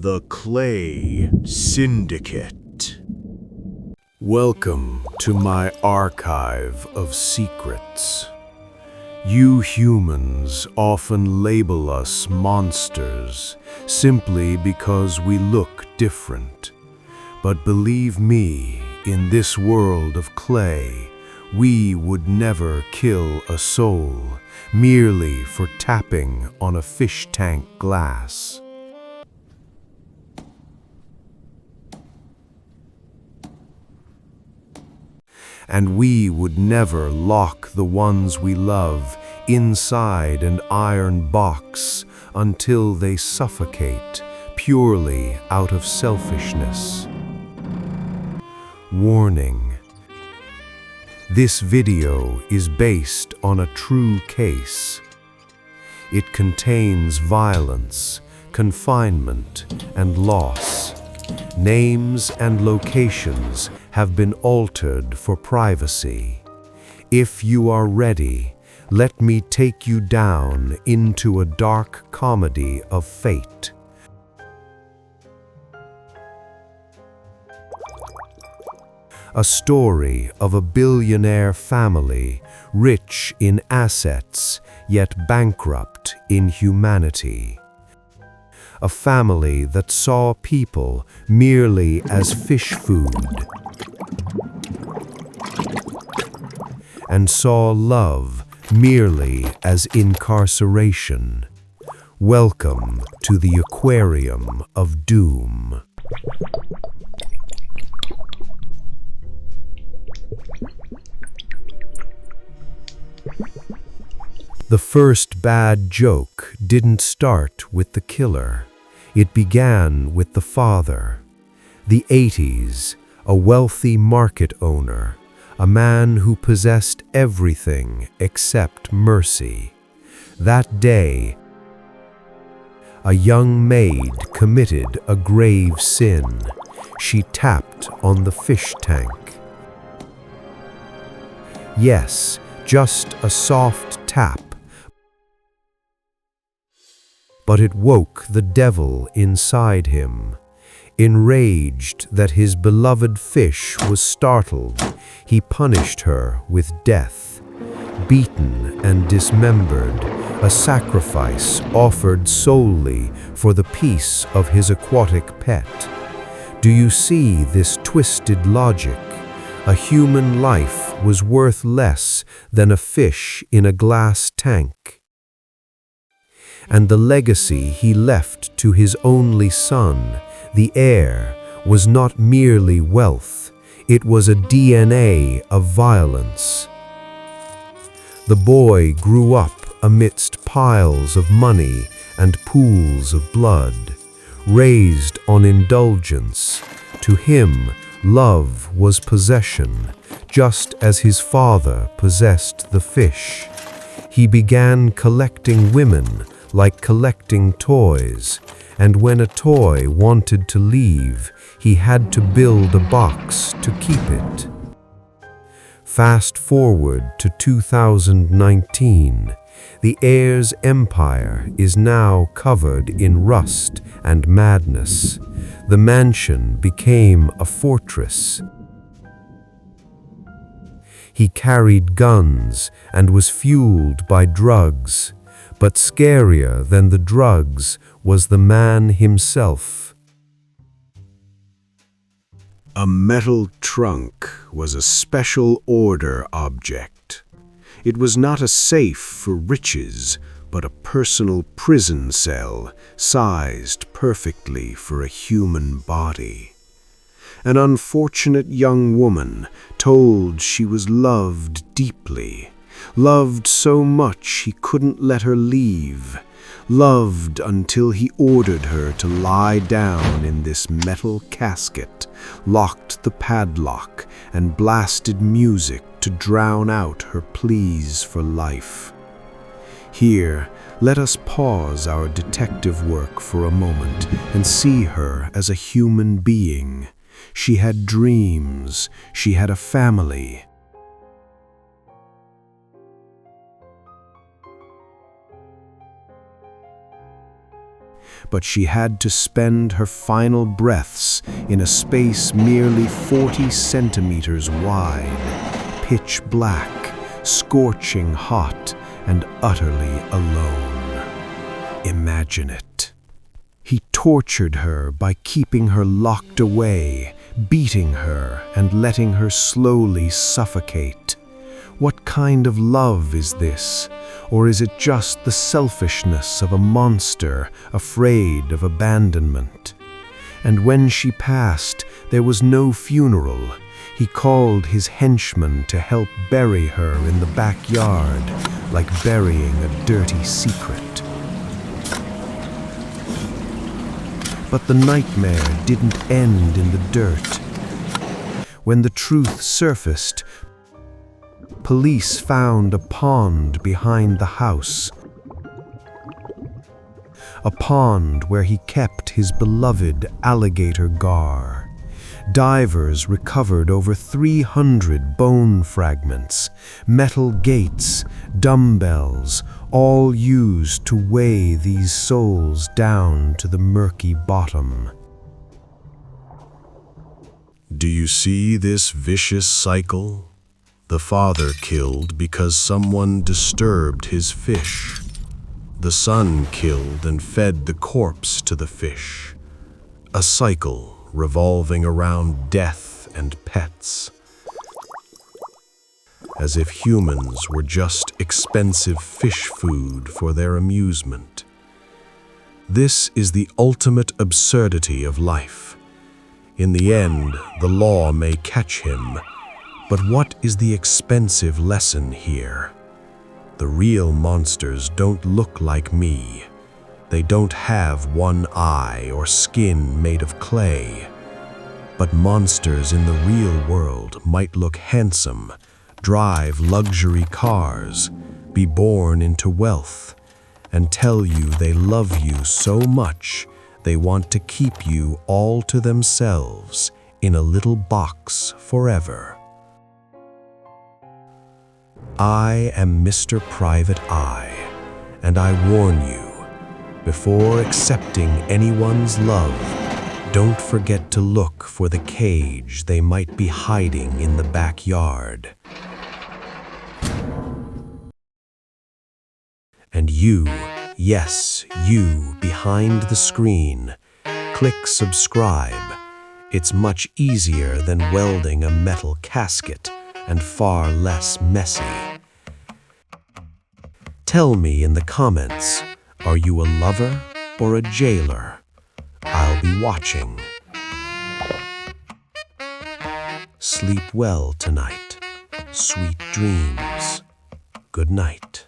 The Clay Syndicate. Welcome to my archive of secrets. You humans often label us monsters simply because we look different. But believe me, in this world of clay, we would never kill a soul merely for tapping on a fish tank glass. And we would never lock the ones we love inside an iron box until they suffocate purely out of selfishness. Warning: this video is based on a true case. It contains violence, confinement, and loss. Names and locations have been altered for privacy. If you are ready, let me take you down into a dark comedy of fate. A story of a billionaire family, rich in assets, yet bankrupt in humanity. A family that saw people merely as fish food and saw love merely as incarceration. Welcome to the Aquarium of Doom. The first bad joke didn't start with the killer. It began with the father. The 80s, a wealthy market owner, a man who possessed everything except mercy. That day, a young maid committed a grave sin. She tapped on the fish tank. Yes, just a soft tap. But it woke the devil inside him. Enraged that his beloved fish was startled, he punished her with death. Beaten and dismembered, a sacrifice offered solely for the peace of his aquatic pet. Do you see this twisted logic? A human life was worth less than a fish in a glass tank. And the legacy he left to his only son, the heir, was not merely wealth, it was a DNA of violence. The boy grew up amidst piles of money and pools of blood, raised on indulgence. To him, love was possession, just as his father possessed the fish. He began collecting women like collecting toys, and when a toy wanted to leave, he had to build a box to keep it. Fast forward to 2019, the heir's empire is now covered in rust and madness. The mansion became a fortress. He carried guns and was fueled by drugs. But scarier than the drugs was the man himself. A metal trunk was a special order object. It was not a safe for riches, but a personal prison cell sized perfectly for a human body. An unfortunate young woman told she was loved deeply. Loved so much he couldn't let her leave. Loved until he ordered her to lie down in this metal casket, locked the padlock, and blasted music to drown out her pleas for life. Here, let us pause our detective work for a moment and see her as a human being. She had dreams. She had a family. but she had to spend her final breaths in a space merely 40 centimeters wide, pitch black, scorching hot, and utterly alone. Imagine it. He tortured her by keeping her locked away, beating her and letting her slowly suffocate. What kind of love is this? Or is it just the selfishness of a monster afraid of abandonment? And when she passed, there was no funeral. He called his henchmen to help bury her in the backyard, like burying a dirty secret. But the nightmare didn't end in the dirt. When the truth surfaced, police found a pond behind the house. A pond where he kept his beloved Alligator Gar. Divers recovered over 300 bone fragments, metal gates, dumbbells, all used to weigh these souls down to the murky bottom. Do you see this vicious cycle? The father killed because someone disturbed his fish. The son killed and fed the corpse to the fish. A cycle revolving around death and pets. As if humans were just expensive fish food for their amusement. This is the ultimate absurdity of life. In the end, the law may catch him, but what is the expensive lesson here? The real monsters don't look like me. They don't have one eye or skin made of clay. But monsters in the real world might look handsome, drive luxury cars, be born into wealth, and tell you they love you so much they want to keep you all to themselves in a little box forever. I am Mr. Private Eye, and I warn you, before accepting anyone's love, don't forget to look for the cage they might be hiding in the backyard. And you, yes, you behind the screen, click subscribe. It's much easier than welding a metal casket and far less messy. Tell me in the comments, are you a lover or a jailer? I'll be watching. Sleep well tonight. Sweet dreams. Good night.